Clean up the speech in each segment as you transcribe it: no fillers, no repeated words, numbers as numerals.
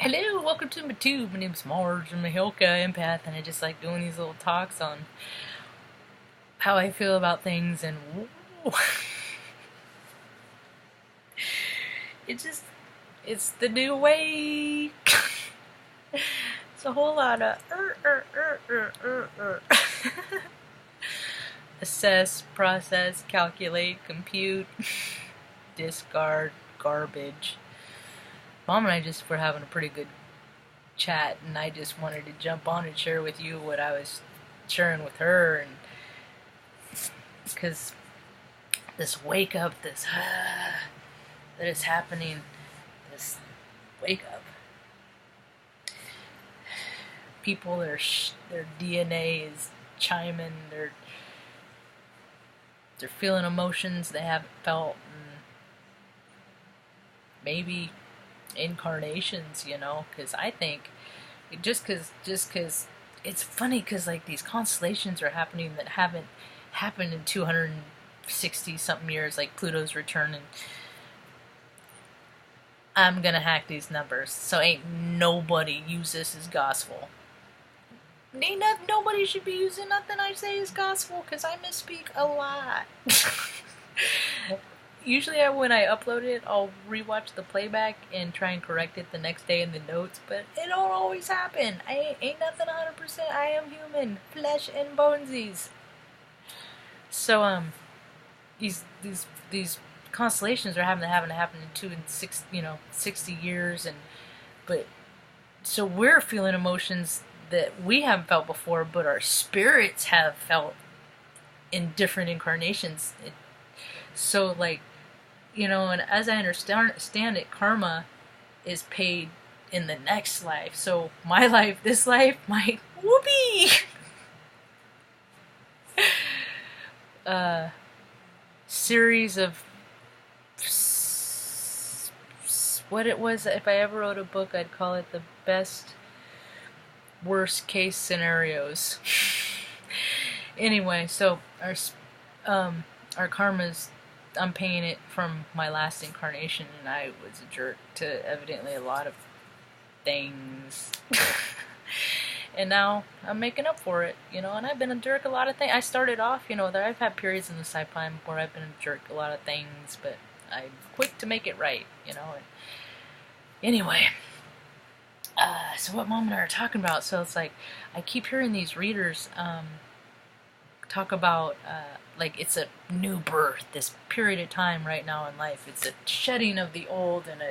Hello, welcome to my tube. My name's Marge. I'm a Hilka empath, and I just like doing these little talks on how I feel about things, and it just, it's the new way. It's a whole lot of assess, process, calculate, compute, discard, garbage. Mom and I just were having a pretty good chat, and I just wanted to jump on and share with you what I was sharing with her, and because this wake up, this that is happening, this wake up. People, their DNA is chiming. They're feeling emotions they haven't felt, and maybe incarnations, because I think just because it's funny, because like these constellations are happening that haven't happened in 260 something years, like Pluto's return, and I'm gonna hack these numbers, so ain't nobody use this as gospel. Nobody should be using nothing I say as gospel, because I misspeak a lot. Usually when I upload it, I'll rewatch the playback and try and correct it the next day in the notes, but it don't always happen. I ain't nothing 100%. I am human, flesh and bonesies. So these constellations are having to happen in 60 years, but so we're feeling emotions that we haven't felt before, but our spirits have felt in different incarnations. So like, and as I understand it, karma is paid in the next life. So my life, this life, my whoopee series of what it was. If I ever wrote a book, I'd call it the best worst case scenarios. Anyway, so our karma's, I'm paying it from my last incarnation, and I was a jerk to evidently a lot of things. And now I'm making up for it, and I've been a jerk a lot of things. I started off, I've had periods in the pipeline where I've been a jerk a lot of things, but I'm quick to make it right, and anyway. So what Mom and I are talking about, so it's like, I keep hearing these readers talk about, like, it's a new birth, this period of time right now in life. It's a shedding of the old, and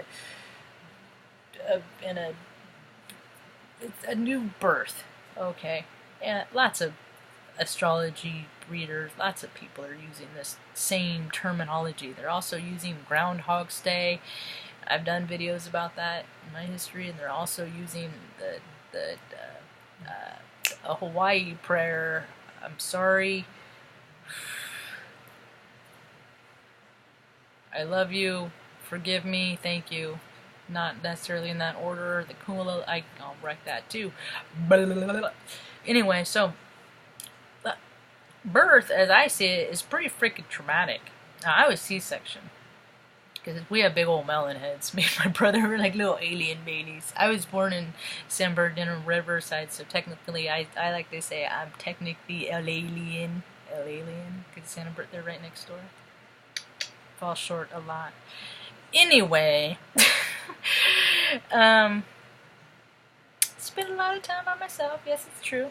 it's a new birth, okay? And lots of astrology readers, lots of people are using this same terminology. They're also using Groundhog's Day. I've done videos about that in my history, and they're also using a Hawaii prayer. I'm sorry. I love you. Forgive me. Thank you. Not necessarily in that order. The Kula, I'll wreck that too. Anyway, so birth, as I see it, is pretty freaking traumatic. Now, I was C-section, because we have big old melon heads. Me and my brother were like little alien babies. I was born in San Bernardino, Riverside, so technically, I like to say I'm technically an alien. Because Santa Bernardino, they're right next door. Fall short a lot. Anyway, spent a lot of time by myself. Yes, it's true.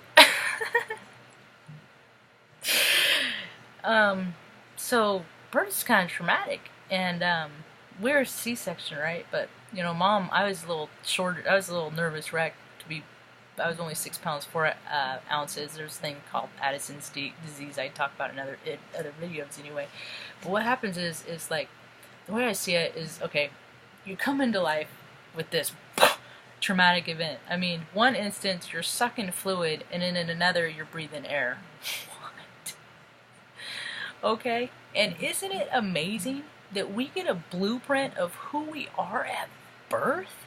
So birth is kind of traumatic, and we're a C-section, right? But Mom, I was a little shorter. I was a little nervous wreck I was only 6 pounds 4 ounces. There's a thing called Addison's disease. I talk about in other videos anyway. But what happens is like, the way I see it is, okay, you come into life with this traumatic event. I mean, one instance you're sucking fluid, and then in another you're breathing air. What? Okay, and isn't it amazing that we get a blueprint of who we are at birth?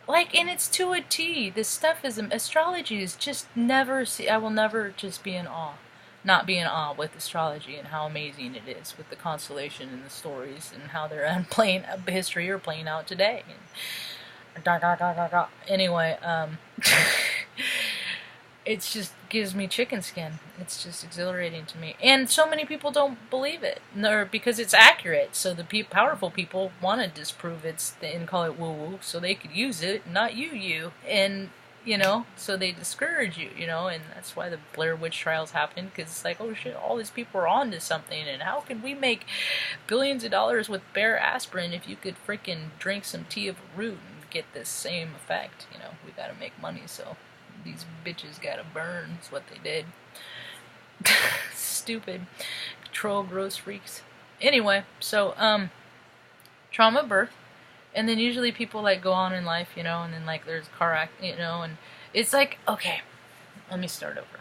Like, and it's to a T. This stuff is, astrology is just I will never just be in awe. Not be in awe with astrology and how amazing it is with the constellation and the stories and how they're playing history or playing out today. And Anyway, it just gives me chicken skin. It's just exhilarating to me. And so many people don't believe it, or because it's accurate. So the powerful people want to disprove it and call it woo-woo, so they could use it, not you. And, so they discourage you, and that's why the Blair Witch trials happened, because it's like, oh shit, all these people are onto something, and how can we make billions of dollars with bare aspirin if you could freaking drink some tea of a root and get this same effect? We gotta make money, so these bitches gotta burn. Is what they did. Stupid. Control gross freaks. Anyway, so, trauma birth. And then usually people, go on in life, and then, there's car accident, and it's like, okay, let me start over.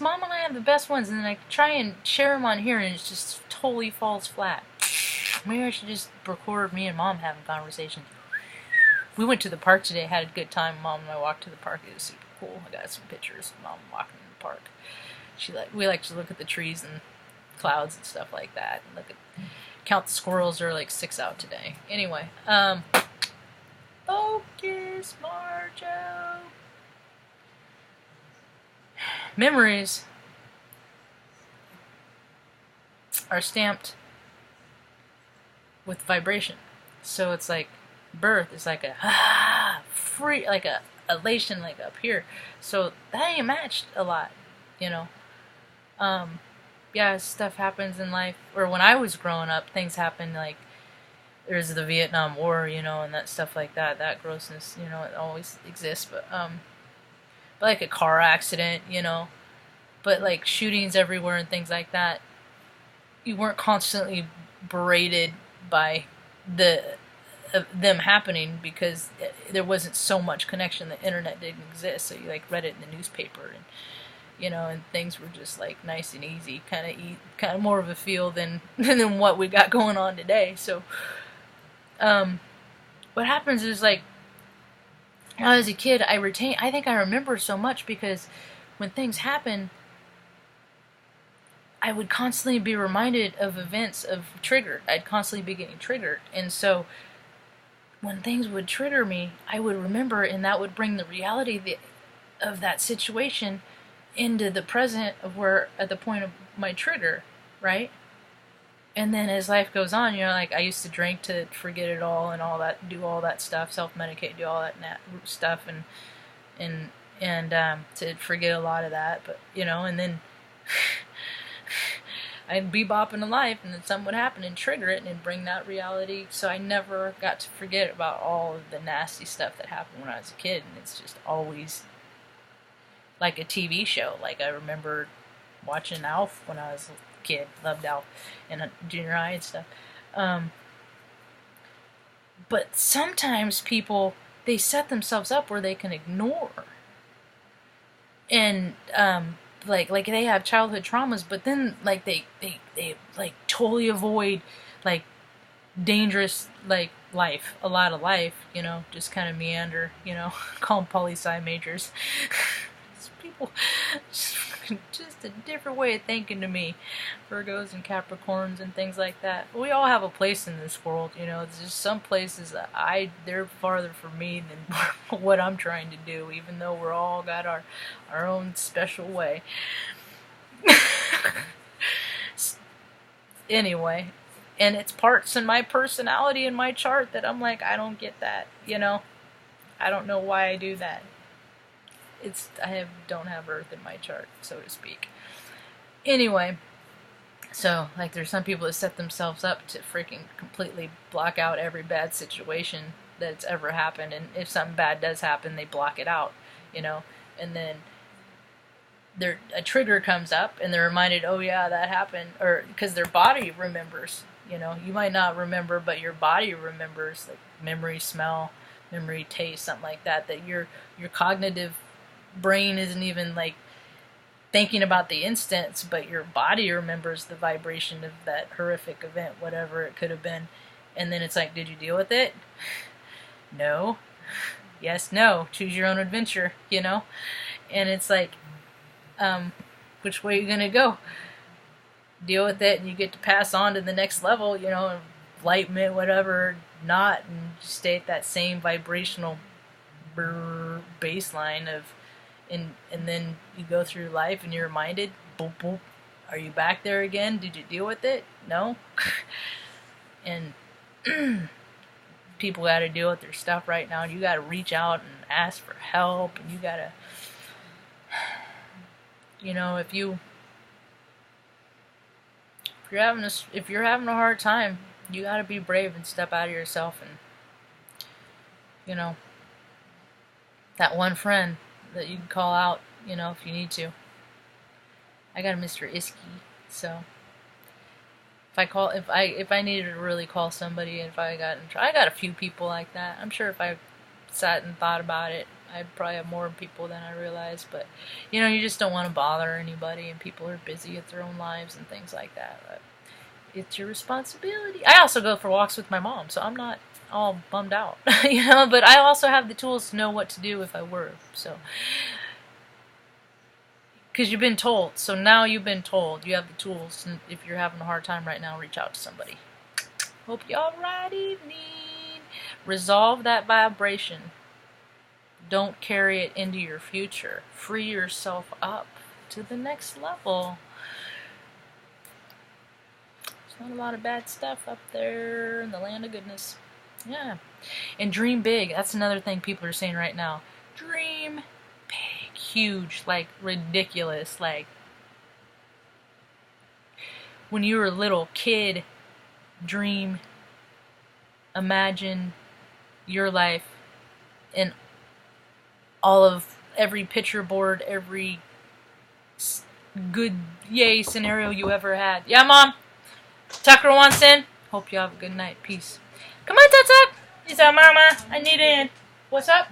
Mom and I have the best ones, and then I try and share them on here, and it just totally falls flat. Maybe I should just record me and Mom having conversations. We went to the park today, had a good time. Mom and I walked to the park. It was super cool. I got some pictures of Mom walking in the park. We like to look at the trees and clouds and stuff like that. And count the squirrels. There are 6 out today. Anyway, focus, Marge. Memories are stamped with vibration. So it's like birth is like a free, like a elation, up here. So that ain't matched a lot, Yeah, stuff happens in life. Or when I was growing up, things happened, there's the Vietnam War, and that stuff like that. That grossness, it always exists. But a car accident, But shootings everywhere and things like that. You weren't constantly berated by them happening because there wasn't so much connection. The internet didn't exist, so you read it in the newspaper, and and things were just nice and easy, kind of more of a feel than what we got going on today. So what happens is as a kid, I think I remember so much because when things happen, I would constantly be reminded of events triggered. I'd constantly be getting triggered. And so when things would trigger me, I would remember, and that would bring the reality of that situation into the present at the point of my trigger, right? And then as life goes on, I used to drink to forget it all and all that, do all that stuff, self-medicate, do all that stuff, and to forget a lot of that, but, and then I'd be bopping in life, and then something would happen and trigger it and bring that reality. So I never got to forget about all of the nasty stuff that happened when I was a kid, and it's just always like a TV show. I remember watching Alf when I was a kid, loved Alf in junior high and stuff. But sometimes people, they set themselves up where they can ignore, and they have childhood traumas, but then they totally avoid dangerous life, a lot of life, just kind of meander, call them poli-sci majors. People, just a different way of thinking to me, Virgos and Capricorns and things like that. We all have a place in this world, There's just some places that they're farther from me than what I'm trying to do, even though we're all got our own special way. Anyway, and it's parts in my personality and my chart that I'm I don't get that, I don't know why I do that. Don't have Earth in my chart, so to speak. Anyway, so there's some people that set themselves up to freaking completely block out every bad situation that's ever happened, and if something bad does happen, they block it out, and then a trigger comes up, and they're reminded, oh yeah, that happened, or because their body remembers, you might not remember, but your body remembers, memory, smell, memory, taste, something like that, that your cognitive brain isn't even thinking about the instance, but your body remembers the vibration of that horrific event, whatever it could have been. And then it's did you deal with it? No. Yes, no. Choose your own adventure, And it's which way are you gonna go? Deal with it, and you get to pass on to the next level, and enlightenment, whatever, not, and just stay at that same vibrational baseline of, and then you go through life and you're reminded, boop, boop, are you back there again? Did you deal with it? No. And people got to deal with their stuff right now. You got to reach out and ask for help, and you got to, if you're having a hard time, you got to be brave and step out of yourself, and that one friend that you can call out, if you need to. I got a Mr. Iski, so if I needed to really call somebody, if I got a few people like that. I'm sure if I sat and thought about it, I'd probably have more people than I realized. But you just don't want to bother anybody, and people are busy with their own lives and things like that. But it's your responsibility. I also go for walks with my mom, so I'm not all bummed out, But I also have the tools to know what to do if I were. So, because you've been told, so now you've been told, you have the tools. And if you're having a hard time right now, reach out to somebody. Hope you all right evening. Resolve that vibration. Don't carry it into your future. Free yourself up to the next level. There's not a lot of bad stuff up there in the land of goodness. Yeah. And dream big. That's another thing people are saying right now. Dream big. Huge. Like ridiculous. Like when you were a little kid, dream. Imagine your life in all of every picture board, every good yay scenario you ever had. Yeah, Mom? Tucker wants in? Hope you have a good night. Peace. Come on, Tuck. He said, Mama, I need in. What's up?